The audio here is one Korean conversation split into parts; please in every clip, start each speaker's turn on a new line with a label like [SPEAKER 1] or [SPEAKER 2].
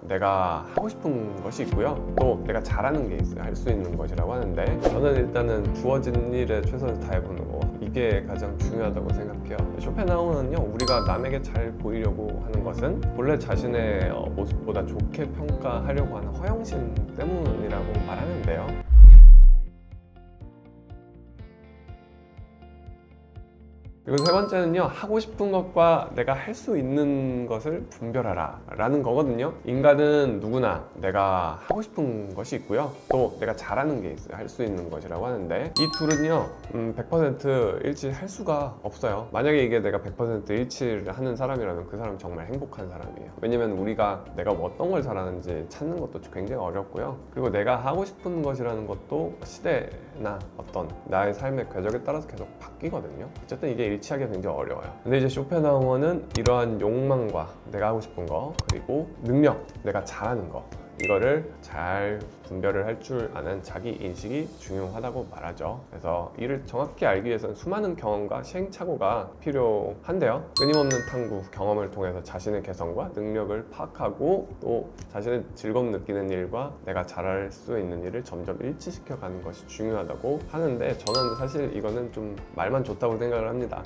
[SPEAKER 1] 내가 하고 싶은 것이 있고요. 또 내가 잘하는 게 있어요. 할 수 있는 것이라고 하는데, 저는 일단은 주어진 일에 최선을 다해보는 거, 이게 가장 중요하다고 생각해요. 쇼펜하우어는요, 우리가 남에게 잘 보이려고 하는 것은 본래 자신의 모습보다 좋게 평가하려고 하는 허영심 때문이라고 말하는데요. 그리고 세 번째는요, 하고 싶은 것과 내가 할 수 있는 것을 분별하라 라는 거거든요. 인간은 누구나 내가 하고 싶은 것이 있고요, 또 내가 잘하는 게 있어요. 할 수 있는 것이라고 하는데, 이 둘은요 100% 일치할 수가 없어요. 만약에 이게 내가 100% 일치를 하는 사람이라면 그 사람은 정말 행복한 사람이에요. 왜냐면 우리가 내가 뭐 어떤 걸 잘하는지 찾는 것도 굉장히 어렵고요, 그리고 내가 하고 싶은 것이라는 것도 시대나 어떤 나의 삶의 궤적에 따라서 계속 바뀌거든요. 어쨌든 이게 일치하기가 굉장히 어려워요. 근데 이제 쇼펜하우어는 이러한 욕망과 내가 하고 싶은 거, 그리고 능력, 내가 잘하는 거, 이거를 잘 분별을 할 줄 아는 자기 인식이 중요하다고 말하죠. 그래서 이를 정확히 알기 위해서는 수많은 경험과 시행착오가 필요한데요. 끊임없는 탐구, 경험을 통해서 자신의 개성과 능력을 파악하고, 또 자신의 즐거움 느끼는 일과 내가 잘할 수 있는 일을 점점 일치시켜가는 것이 중요하다고 하는데, 저는 사실 이거는 좀 말만 좋다고 생각을 합니다.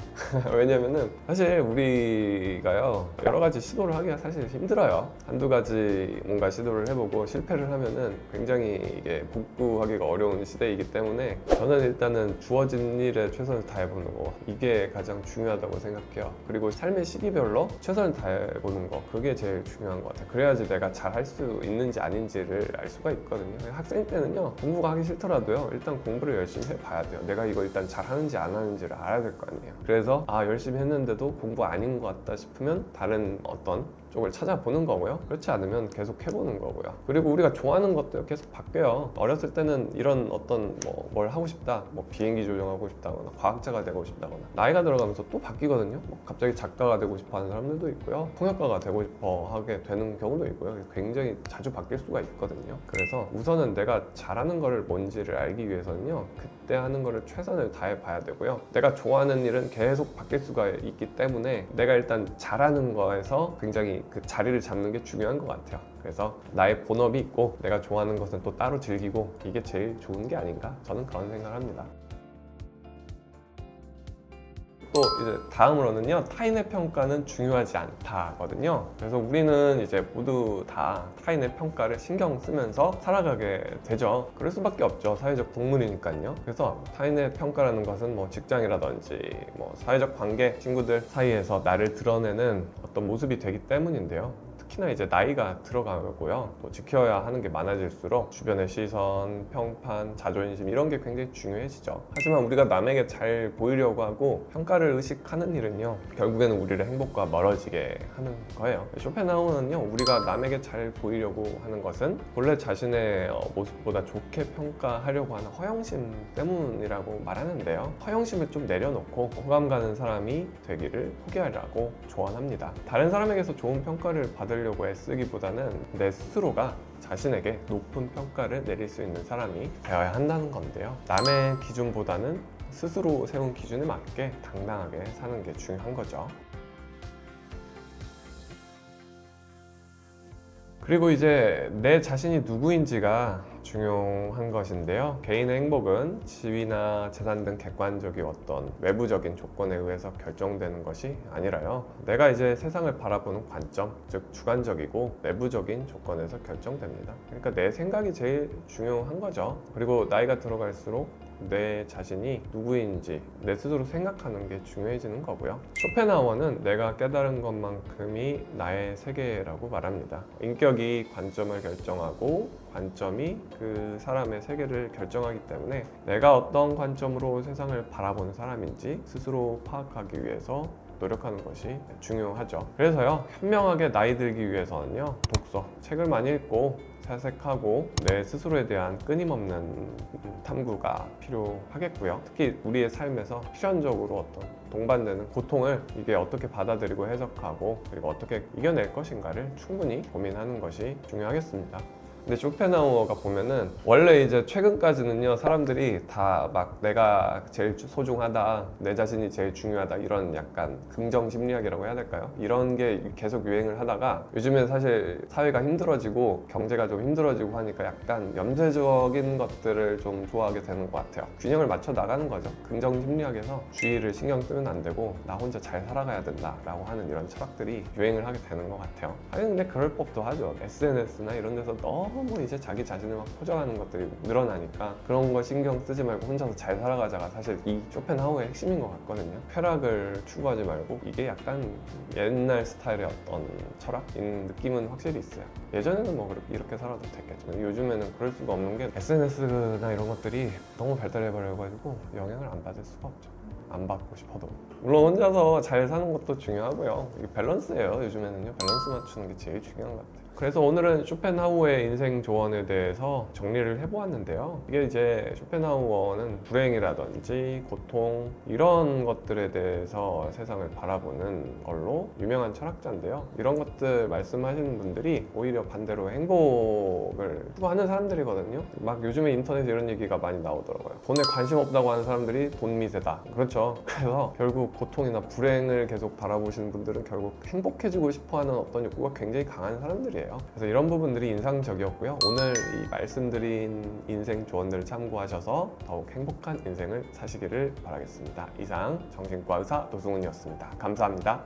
[SPEAKER 1] 왜냐면은 사실 우리가요, 여러 가지 시도를 하기가 사실 힘들어요. 한두 가지 뭔가 시도를 해보고 실패를 하면은 굉장히 이게 복구하기가 어려운 시대이기 때문에, 저는 일단은 주어진 일에 최선을 다해보는 거, 이게 가장 중요하다고 생각해요. 그리고 삶의 시기별로 최선을 다해보는 거, 그게 제일 중요한 것 같아요. 그래야지 내가 잘 할 수 있는지 아닌지를 알 수가 있거든요. 학생 때는요, 공부가 하기 싫더라도요, 일단 공부를 열심히 해봐야 돼요. 내가 이거 일단 잘하는지 안 하는지를 알아야 될 거 아니에요. 그래서 열심히 했는데도 공부 아닌 것 같다 싶으면 다른 어떤 쪽을 찾아보는 거고요, 그렇지 않으면 계속 해보는 거고요. 그리고 우리가 좋아하는 것도 계속 바뀌어요. 어렸을 때는 이런 어떤 뭘 하고 싶다, 비행기 조종하고 싶다거나 과학자가 되고 싶다거나, 나이가 들어가면서 또 바뀌거든요. 갑자기 작가가 되고 싶어 하는 사람들도 있고요, 통역가가 되고 싶어 하게 되는 경우도 있고요. 굉장히 자주 바뀔 수가 있거든요. 그래서 우선은 내가 잘하는 거를 뭔지를 알기 위해서는요, 그때 하는 거를 최선을 다해 봐야 되고요. 내가 좋아하는 일은 계속 바뀔 수가 있기 때문에 내가 일단 잘하는 거에서 굉장히 그 자리를 잡는 게 중요한 것 같아요. 그래서 나의 본업이 있고 내가 좋아하는 것은 또 따로 즐기고, 이게 제일 좋은 게 아닌가, 저는 그런 생각을 합니다. 또 이제 다음으로는요, 타인의 평가는 중요하지 않다거든요. 그래서 우리는 이제 모두 다 타인의 평가를 신경 쓰면서 살아가게 되죠. 그럴 수밖에 없죠. 사회적 동물이니까요. 그래서 타인의 평가라는 것은 직장이라든지 사회적 관계, 친구들 사이에서 나를 드러내는 어떤 모습이 되기 때문인데요. 특히나 이제 나이가 들어가고요, 또 지켜야 하는 게 많아질수록 주변의 시선, 평판, 자존심, 이런 게 굉장히 중요해지죠. 하지만 우리가 남에게 잘 보이려고 하고 평가를 의식하는 일은요, 결국에는 우리를 행복과 멀어지게 하는 거예요. 쇼펜하우어는요, 우리가 남에게 잘 보이려고 하는 것은 본래 자신의 모습보다 좋게 평가하려고 하는 허영심 때문이라고 말하는데요. 허영심을 좀 내려놓고 호감 가는 사람이 되기를 포기하라고 조언합니다. 다른 사람에게서 좋은 평가를 받으려고 애쓰기보다는 내 스스로가 자신에게 높은 평가를 내릴 수 있는 사람이 되어야 한다는 건데요. 남의 기준보다는 스스로 세운 기준에 맞게 당당하게 사는 게 중요한 거죠. 그리고 이제 내 자신이 누구인지가 중요한 것인데요. 개인의 행복은 지위나 재산 등 객관적인 어떤 외부적인 조건에 의해서 결정되는 것이 아니라요, 내가 이제 세상을 바라보는 관점, 즉 주관적이고 내부적인 조건에서 결정됩니다. 그러니까 내 생각이 제일 중요한 거죠. 그리고 나이가 들어갈수록 내 자신이 누구인지 내 스스로 생각하는 게 중요해지는 거고요. 쇼펜하우어는 내가 깨달은 것만큼이 나의 세계라고 말합니다. 인격이 관점을 결정하고 관점이 그 사람의 세계를 결정하기 때문에 내가 어떤 관점으로 세상을 바라보는 사람인지 스스로 파악하기 위해서 노력하는 것이 중요하죠. 그래서요, 현명하게 나이 들기 위해서는요, 독서, 책을 많이 읽고 사색하고 내 스스로에 대한 끊임없는 탐구가 필요하겠고요. 특히 우리의 삶에서 필연적으로 어떤 동반되는 고통을 이게 어떻게 받아들이고 해석하고, 그리고 어떻게 이겨낼 것인가를 충분히 고민하는 것이 중요하겠습니다. 근데 쇼펜하우어가 보면은 원래 이제 최근까지는요 사람들이 다 막 내가 제일 소중하다, 내 자신이 제일 중요하다 이런 약간 긍정 심리학이라고 해야 될까요? 이런 게 계속 유행을 하다가 요즘엔 사실 사회가 힘들어지고 경제가 좀 힘들어지고 하니까 약간 염세적인 것들을 좀 좋아하게 되는 것 같아요. 균형을 맞춰 나가는 거죠. 긍정 심리학에서 주위를 신경 쓰면 안 되고 나 혼자 잘 살아가야 된다라고 하는 이런 철학들이 유행을 하게 되는 것 같아요. 아니 근데 그럴 법도 하죠. SNS나 이런 데서 너무 이제 자기 자신을 막 포장하는 것들이 늘어나니까 그런 거 신경 쓰지 말고 혼자서 잘 살아가자가 사실 이 쇼펜하우어의 핵심인 것 같거든요. 쾌락을 추구하지 말고 이게 약간 옛날 스타일의 어떤 철학인 느낌은 확실히 있어요. 예전에는 뭐 이렇게 살아도 됐겠지만 요즘에는 그럴 수가 없는 게 SNS나 이런 것들이 너무 발달해버려가지고 영향을 안 받을 수가 없죠. 안 받고 싶어도. 물론 혼자서 잘 사는 것도 중요하고요. 이게 밸런스예요. 요즘에는요. 밸런스 맞추는 게 제일 중요한 것 같아요. 그래서 오늘은 쇼펜하우어의 인생 조언에 대해서 정리를 해보았는데요. 이게 이제 쇼펜하우어는 불행이라든지 고통 이런 것들에 대해서 세상을 바라보는 걸로 유명한 철학자인데요. 이런 것들 말씀하시는 분들이 오히려 반대로 행복을 추구하는 사람들이거든요. 막 요즘에 인터넷에 이런 얘기가 많이 나오더라고요. 돈에 관심 없다고 하는 사람들이 돈 미세다. 그렇죠. 그래서 결국 고통이나 불행을 계속 바라보시는 분들은 결국 행복해지고 싶어하는 어떤 욕구가 굉장히 강한 사람들이에요. 그래서 이런 부분들이 인상적이었고요. 오늘 이 말씀드린 인생 조언들을 참고하셔서 더욱 행복한 인생을 사시기를 바라겠습니다. 이상 정신과 의사 노승훈이었습니다. 감사합니다.